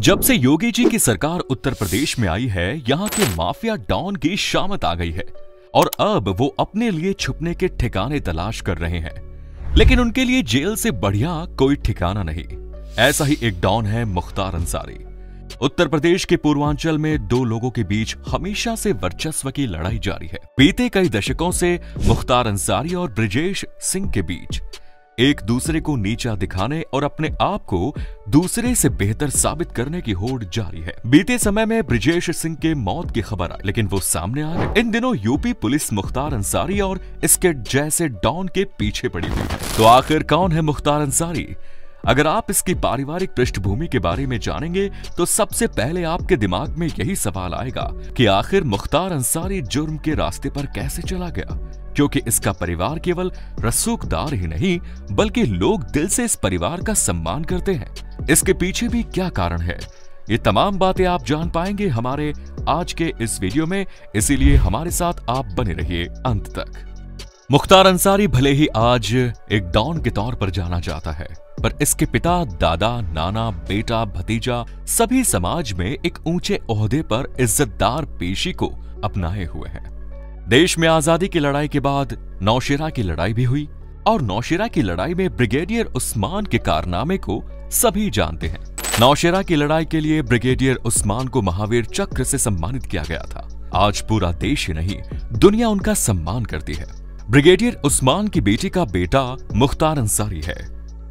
जब से योगी जी की सरकार उत्तर प्रदेश में आई है, यहाँ के माफिया डॉन की शामत आ गई है और अब वो अपने लिए छुपने के ठिकाने तलाश कर रहे हैं। लेकिन उनके लिए जेल से बढ़िया कोई ठिकाना नहीं। ऐसा ही एक डॉन है मुख्तार अंसारी। उत्तर प्रदेश के पूर्वांचल में दो लोगों के बीच हमेशा से वर्चस्व की लड़ाई जारी है। बीते कई दशकों से मुख्तार अंसारी और ब्रिजेश सिंह के बीच एक दूसरे को नीचा दिखाने और अपने आप को दूसरे से बेहतर साबित करने की होड़ जारी है। बीते समय में ब्रिजेश सिंह के मौत की खबर आई, लेकिन वो सामने आ गए। इन दिनों यूपी पुलिस मुख्तार अंसारी और इसके जैसे डॉन के पीछे पड़ी हुई है। तो आखिर कौन है मुख्तार अंसारी? अगर आप इसकी पारिवारिक पृष्ठभूमि के बारे में जानेंगे तो सबसे पहले आपके दिमाग में यही सवाल आएगा कि आखिर मुख्तार अंसारी जुर्म के रास्ते पर कैसे चला गया, क्योंकि इसका परिवार केवल रसूखदार ही नहीं बल्कि लोग दिल से इस परिवार का सम्मान करते हैं। इसके पीछे भी क्या कारण है, ये तमाम बातें आप जान पाएंगे हमारे आज के इस वीडियो में, इसीलिए हमारे साथ आप बने रहिए अंत तक। मुख्तार अंसारी भले ही आज एक डॉन के तौर पर जाना जाता है, पर इसके पिता, दादा, नाना, बेटा, भतीजा सभी समाज में एक ऊंचे ओहदे पर इज्जतदार पेशी को अपनाए हुए हैं। देश में आजादी की लड़ाई के बाद नौशेरा की लड़ाई भी हुई और नौशेरा की लड़ाई में ब्रिगेडियर उस्मान के कारनामे को सभी जानते हैं। नौशेरा की लड़ाई के लिए ब्रिगेडियर उस्मान को महावीर चक्र से सम्मानित किया गया था। आज पूरा देश ही नहीं, दुनिया उनका सम्मान करती है। ब्रिगेडियर उस्मान की बेटी का बेटा मुख्तार अंसारी है।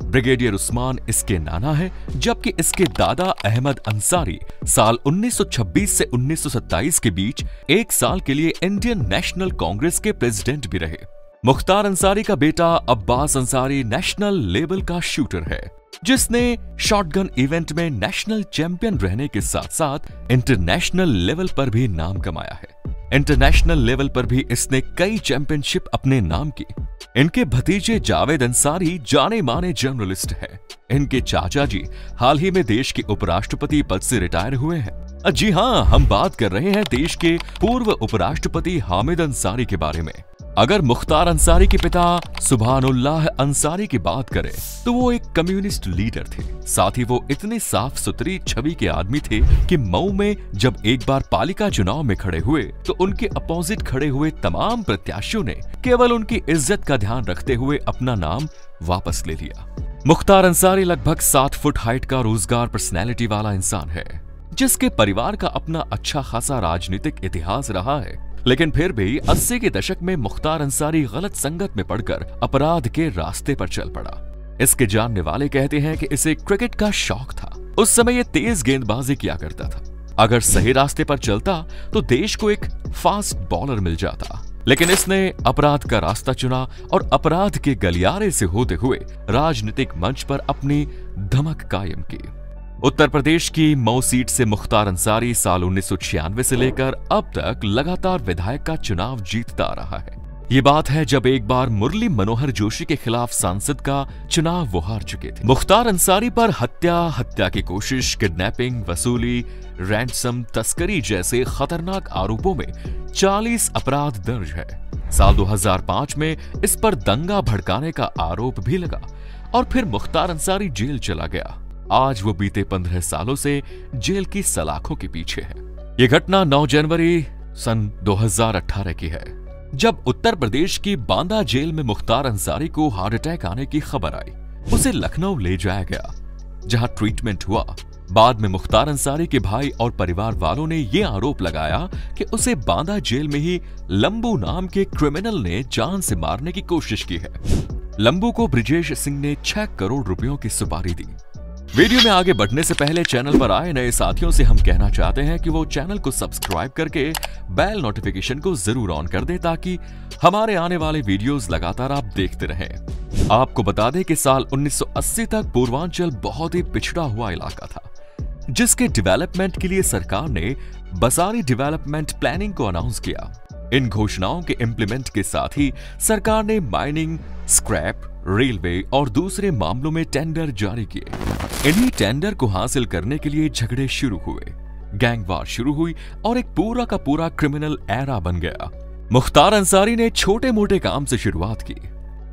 ब्रिगेडियर उस्मान इसके नाना है, जबकि इसके दादा अहमद अंसारी साल 1926 से 1927 के बीच एक साल के लिए इंडियन नेशनल कांग्रेस के प्रेसिडेंट भी रहे। मुख्तार अंसारी का बेटा अब्बास अंसारी नेशनल लेवल का शूटर है, जिसने शॉटगन इवेंट में नेशनल चैंपियन रहने के साथ साथ इंटरनेशनल लेवल पर भी नाम कमाया है। इंटरनेशनल लेवल पर भी इसने कई चैंपियनशिप अपने नाम की। इनके भतीजे जावेद अंसारी जाने माने जर्नलिस्ट हैं। इनके चाचा जी हाल ही में देश के उपराष्ट्रपति पद से रिटायर हुए हैं। जी हां, हम बात कर रहे हैं देश के पूर्व उपराष्ट्रपति हामिद अंसारी के बारे में। अगर मुख्तार अंसारी के पिता सुभानुल्लाह अंसारी की बात करें तो वो एक कम्युनिस्ट लीडर थे। साथ ही वो इतने साफ सुथरी छवि के आदमी थे कि मऊ में जब एक बार पालिका चुनाव में खड़े हुए तो उनके अपोजिट खड़े हुए तमाम प्रत्याशियों ने केवल उनकी इज्जत का ध्यान रखते हुए अपना नाम वापस ले लिया। मुख्तार अंसारी लगभग 7 फुट हाइट का रोजगार पर्सनैलिटी वाला इंसान है, जिसके परिवार का अपना अच्छा खासा राजनीतिक इतिहास रहा है। लेकिन फिर भी 80 के दशक में मुख्तार अंसारी गलत संगत में पड़कर अपराध के रास्ते पर चल पड़ा। इसके जानने वाले कहते हैं कि इसे क्रिकेट का शौक था। उस समय ये तेज गेंदबाजी किया करता था। अगर सही रास्ते पर चलता तो देश को एक फास्ट बॉलर मिल जाता, लेकिन इसने अपराध का रास्ता चुना और अपराध के गलियारे से होते हुए राजनीतिक मंच पर अपनी धमक कायम की। उत्तर प्रदेश की मऊ सीट से मुख्तार अंसारी साल 1996 से लेकर अब तक लगातार विधायक का चुनाव जीतता रहा है। ये बात है जब एक बार मुरली मनोहर जोशी के खिलाफ सांसद का चुनाव वो हार चुके थे। मुख्तार अंसारी पर हत्या की कोशिश, किडनैपिंग, वसूली, रैंसम, तस्करी जैसे खतरनाक आरोपों में 40 अपराध दर्ज है। साल 2005 में इस पर दंगा भड़काने का आरोप भी लगा और फिर मुख्तार अंसारी जेल चला गया। आज वो बीते 15 सालों से जेल की सलाखों के पीछे है। ये घटना 9 जनवरी सन 2018 की है, जब उत्तर प्रदेश की बांदा जेल में मुख्तार अंसारी को हार्ट अटैक आने की खबर आई। उसे लखनऊ ले जाया गया, जहां ट्रीटमेंट हुआ। बाद में मुख्तार अंसारी के भाई और परिवार वालों ने ये आरोप लगाया कि उसे बांदा जेल में ही लंबू नाम के क्रिमिनल ने जान से मारने की कोशिश की है। लंबू को ब्रिजेश सिंह ने 6 करोड़ रुपयों की सुपारी दी। वीडियो में आगे बढ़ने से पहले चैनल पर आए नए साथियों से हम कहना चाहते हैं कि वो चैनल को सब्सक्राइब करके बेल नोटिफिकेशन को जरूर ऑन कर दें, ताकि हमारे आने वाले वीडियोस लगातार आप देखते रहें। आपको बता दें कि साल 1980 तक पूर्वांचल बहुत ही पिछड़ा हुआ इलाका था, जिसके डेवलपमेंट के लिए सरकार ने बसारी डेवलपमेंट प्लानिंग को अनाउंस किया। इन घोषणाओं के इम्प्लीमेंट के साथ ही सरकार ने माइनिंग, स्क्रैप, रेलवे और दूसरे मामलों में टेंडर जारी किए। इन्हीं टेंडर को हासिल करने के लिए झगड़े शुरू हुए, गैंगवार शुरू हुई और एक पूरा का पूरा क्रिमिनल एरा बन गया। मुख्तार अंसारी ने छोटे मोटे काम से शुरुआत की,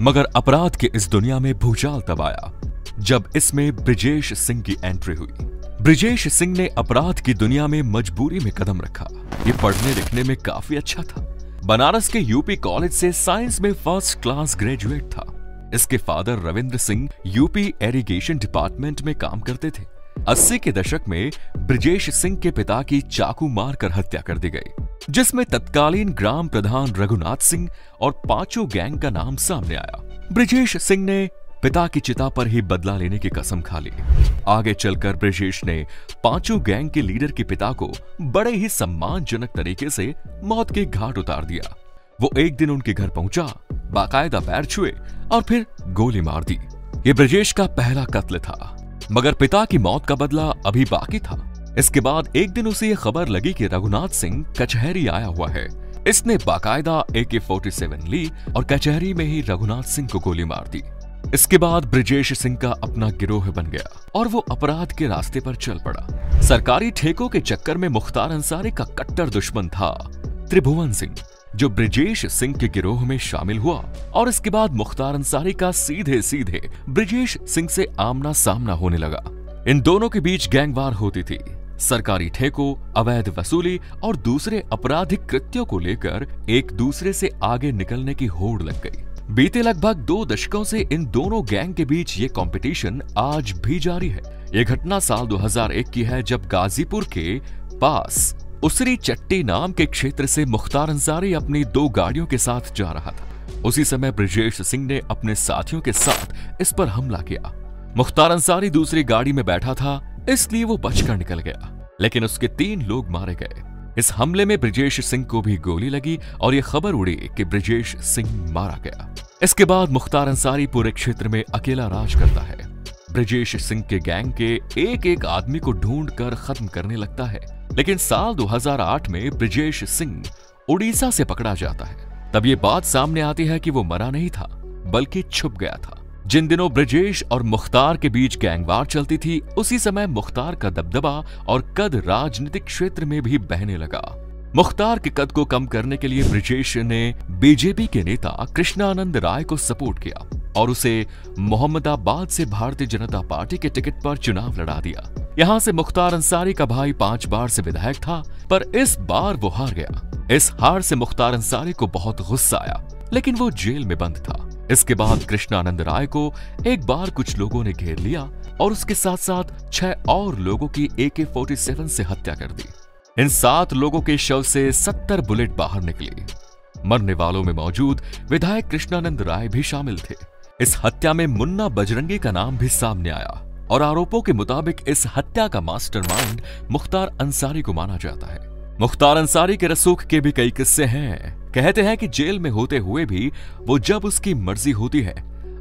मगर अपराध के इस दुनिया में भूचाल तब आया जब इसमें ब्रिजेश सिंह की एंट्री हुई। ब्रिजेश सिंह ने अपराध की दुनिया में मजबूरी में कदम रखा। ये पढ़ने लिखने में काफी अच्छा था। बनारस के यूपी कॉलेज से साइंस में फर्स्ट क्लास ग्रेजुएट था। इसके father Ravindra Singh UP irrigation department में काम करते थे। 80 के दशक में ब्रिजेश सिंह के पिता की चाकू मारकर हत्या कर दी गई, जिसमें तत्कालीन ग्राम प्रधान रघुनाथ सिंह और पांचों गैंग का नाम सामने आया। ब्रिजेश सिंह ने पिता की चिता पर ही बदला लेने की कसम खा ली। आगे चलकर ब्रिजेश ने पांचों गैंग के लीडर के पिता को बड़े ही सम्मानजनक तरीके से मौत के घाट उतार दिया। वो एक दिन उनके घर पहुंचा, बाकायदा पैर छुए और फिर गोली मार दी। ये ब्रिजेश का पहला कत्ल था, मगर पिता की मौत का बदला अभी बाकी था। इसके बाद एक दिन उसे ये खबर लगी कि रघुनाथ सिंह कचहरी आया हुआ है। इसने बाकायदा AK-47 ली और कचहरी में ही रघुनाथ सिंह को गोली मार दी। इसके बाद ब्रिजेश सिंह का अपना गिरोह बन गया और वो अपराध के रास्ते पर चल पड़ा। सरकारी ठेकों के चक्कर में मुख्तार अंसारी का कट्टर दुश्मन था त्रिभुवन सिंह, जो ब्रिजेश सिंह के गिरोह में शामिल हुआ। और इसके बाद मुख्तार अंसारी का सीधे सीधे ब्रिजेश सिंह से आमना सामना होने लगा। इन दोनों के बीच गैंगवार होती थी। सरकारी ठेकों, अवैध वसूली और दूसरे आपराधिक कृत्यों को लेकर एक दूसरे से आगे निकलने की होड़ लग गई। बीते लगभग 2 दशकों से इन दोनों गैंग के बीच ये कंपटीशन आज भी जारी है। ये घटना साल 2001 की है, जब गाजीपुर के पास उसरी चट्टी नाम के क्षेत्र से मुख्तार अंसारी अपनी 2 गाड़ियों के साथ जा रहा था। उसी समय ब्रिजेश सिंह ने अपने साथियों के साथ इस पर हमला किया। मुख्तार अंसारी दूसरी गाड़ी में बैठा था, इसलिए वो बचकर निकल गया, लेकिन उसके 3 लोग मारे गए। इस हमले में ब्रिजेश सिंह को भी गोली लगी और यह खबर उड़ी कि ब्रिजेश सिंह मारा गया। इसके बाद मुख्तार अंसारी पूरे क्षेत्र में अकेला राज करता है। ब्रिजेश सिंह के गैंग के एक एक आदमी को ढूंढ कर खत्म करने लगता है। लेकिन साल 2008 में ब्रिजेश सिंह उड़ीसा से पकड़ा जाता है। तब ये बात सामने आती है कि वो मरा नहीं था, बल्कि छुप गया था। जिन दिनों ब्रिजेश और मुख्तार के बीच गैंगवार चलती थी, उसी समय मुख्तार का दबदबा और कद राजनीतिक क्षेत्र में भी बहने लगा। मुख्तार के कद को कम करने के लिए ब्रिजेश ने बीजेपी के नेता कृष्णानंद राय को सपोर्ट किया और उसे मोहम्मदाबाद से भारतीय जनता पार्टी के टिकट पर चुनाव लड़ा दिया। यहाँ से मुख्तार अंसारी का भाई 5 बार से विधायक था, पर इस बार वो हार गया। इस हार से मुख्तार अंसारी को बहुत गुस्सा आया, लेकिन वो जेल में बंद था। इसके बाद कृष्णानंद राय को एक बार कुछ लोगों ने घेर लिया और उसके साथ साथ 6 और लोगों की AK-47 से हत्या कर दी। इन 7 लोगों के शव से 70 बुलेट बाहर निकली। मरने वालों में मौजूद विधायक कृष्णानंद राय भी शामिल थे। इस हत्या में मुन्ना बजरंगी का नाम भी सामने आया और आरोपों के मुताबिक इस हत्या का मास्टरमाइंड मुख्तार अंसारी को माना जाता है। मुख्तार अंसारी के रसूख के भी कई किस्से हैं। कहते हैं कि जेल में होते हुए भी वो जब उसकी मर्जी होती है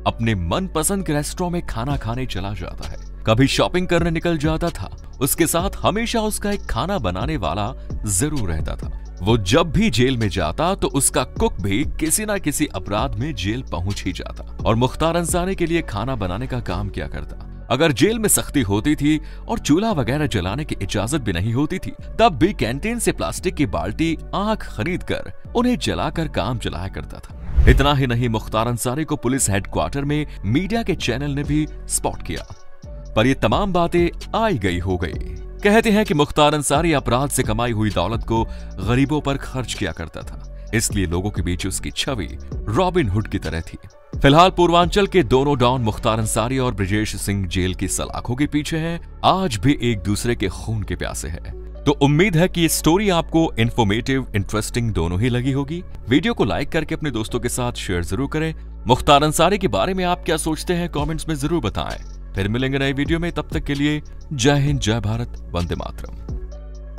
अपने मनपसंद के रेस्टोरेंट में खाना खाने चला जाता है। कभी शॉपिंग करने निकल जाता था। उसके साथ हमेशा उसका एक खाना बनाने वाला जरूर रहता था। वो जब भी जेल में जाता तो उसका कुक भी किसी ना किसी अपराध में जेल पहुंच ही जाता और मुख्तार अंसारी के लिए खाना बनाने का काम किया करता। अगर जेल में सख्ती होती थी और चूल्हा वगैरह जलाने की इजाजत भी नहीं होती थी, तब भी कैंटीन से प्लास्टिक की बाल्टी आंख खरीद कर उन्हें जलाकर काम चलाया करता था। इतना ही नहीं, मुख्तार अंसारी को पुलिस हेडक्वार्टर में मीडिया के चैनल ने भी स्पॉट किया, पर ये तमाम बातें आई गई हो गई। कहते हैं कि मुख्तार अंसारी अपराध से कमाई हुई दौलत को गरीबों पर खर्च किया करता था, इसलिए लोगों के बीच उसकी छवि रॉबिन हुड की तरह थी। फिलहाल पूर्वांचल के दोनों डॉन मुख्तार अंसारी और ब्रिजेश सिंह जेल की सलाखों के पीछे हैं। आज भी एक दूसरे के खून के प्यासे हैं। तो उम्मीद है कि ये स्टोरी आपको इन्फॉर्मेटिव, इंटरेस्टिंग दोनों ही लगी होगी। वीडियो को लाइक करके अपने दोस्तों के साथ शेयर जरूर करें। मुख्तार अंसारी के बारे में आप क्या सोचते हैं कमेंट्स में जरूर बताएं। फिर मिलेंगे नए वीडियो में, तब तक के लिए जय हिंद, जय भारत, वंदे मातरम।